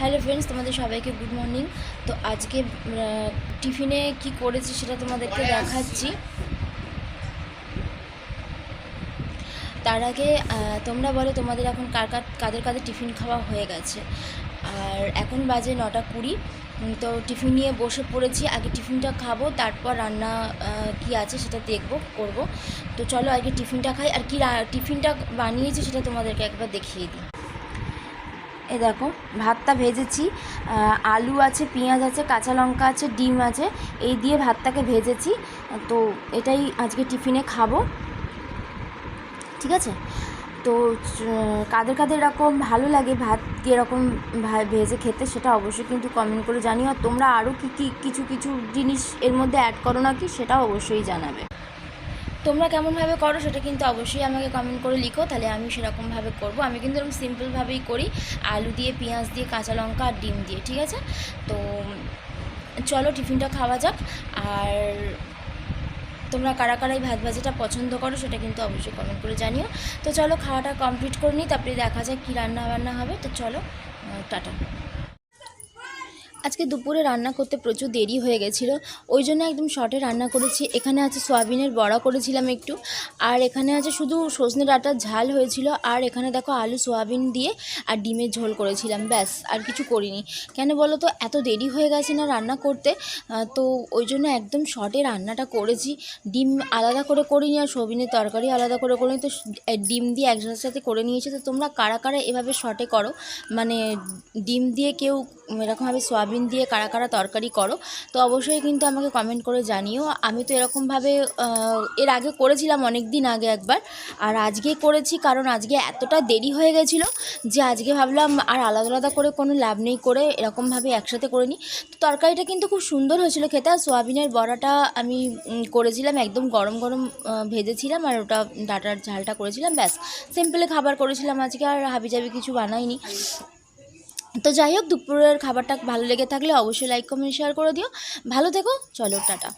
Hello friends, তোমাদের সবাইকে good morning. তো আজকে টিফিনে কি করেছি সেটা তোমাদেরকে দেখাচ্ছি। তার আগে তোমরা বলো তোমাদের এখন কাদের কাদের টিফিন খাওয়া হয়ে গেছে। আর এখন বাজে 9:20। তো টিফিন নিয়ে বসে পড়েছি। আগে টিফিনটা খাবো, তারপর রান্না কি আছে সেটা করব। তো চলো আগে টিফিনটা খাই। আর কি টিফিনটা বানিয়েছি সেটা তোমাদেরকে একবার দেখিয়ে দিই। এই দেখো, ভাতটা ভেজেছি, আলু আছে, পেঁয়াজ আছে, কাঁচা লঙ্কা আছে, ডিম আছে, এই দিয়ে ভাতটাকে ভেজেছি। তো এটাই আজকে টিফিনে খাবো, ঠিক আছে? তো কাদের কাদের এরকম ভালো লাগে ভাত এরকম ভেজে খেতে, সেটা অবশ্যই কিন্তু কমেন্ট করে জানিও। আর তোমরা আরও কিছু জিনিস এর মধ্যে অ্যাড করো নাকি সেটাও অবশ্যই জানাবে। তোমরা কেমনভাবে করো সেটা কিন্তু অবশ্যই আমাকে কমেন্ট করে লিখো, তাহলে আমি সেরকমভাবে করব। আমি কিন্তু এরকম সিম্পলভাবেই করি, আলু দিয়ে, পেঁয়াজ দিয়ে, কাঁচা লঙ্কা আর ডিম দিয়ে, ঠিক আছে? তো চলো টিফিনটা খাওয়া যাক। আর তোমরা কারা কারাই ভাত ভাজিটা পছন্দ করো সেটা কিন্তু অবশ্যই কমেন্ট করে জানিও। তো চলো খাওয়াটা কমপ্লিট করে নিই, তারপরে দেখা যাক কী রান্না বান্না হবে। তো চলো, টাটা। আজকে দুপুরে রান্না করতে প্রচুর দেরি হয়ে গেছিলো, ওই জন্য একদম শর্টে রান্না করেছি। এখানে আছে সয়াবিনের বড়া করেছিলাম একটু, আর এখানে আছে শুধু সজনে ডাঁটার ঝাল হয়েছিল, আর এখানে দেখো আলু সয়াবিন দিয়ে আর ডিমের ঝোল করেছিলাম, ব্যাস আর কিছু করিনি। কেন বলো তো, এত দেরি হয়ে গেছে না রান্না করতে, তো ওই জন্য একদম শর্টে রান্নাটা করেছি। ডিম আলাদা করে করিনি, আর সয়াবিনের তরকারি আলাদা করে করিনি, তো ডিম দিয়ে একসাথে করে নিয়েছি। তো তোমরা কারা কারা এভাবে শর্টে করো, মানে ডিম দিয়ে কেউ এরকমভাবে সয়াবিন দিয়ে কারা কারা তরকারি করো, তো অবশ্যই কিন্তু আমাকে কমেন্ট করে জানিও। আমি তো এরকমভাবে এর আগে করেছিলাম অনেক দিন আগে একবার, আর আজকে করেছি, কারণ আজকে এতটা দেরি হয়ে গেছিলো যে আজকে ভাবলাম আর আলাদা আলাদা করে কোনো লাভ নেই, করে এরকমভাবে একসাথে করে নিই। তো তরকারিটা কিন্তু খুব সুন্দর হয়েছিল খেতে। আর সোয়াবিনের বড়াটা আমি করেছিলাম একদম গরম গরম ভেজেছিলাম, আর ওটা ডাঁটার ঝালটা করেছিলাম, ব্যাস সিম্পলে খাবার করেছিলাম আজকে, আর হাবিজাবি কিছু বানাইনি। তো যাই হোক, দুপুরের খাবারটা ভালো লেগে থাকলে অবশ্যই লাইক কমেন্ট শেয়ার করে দিও। ভালো থেকো, চলো টাটা।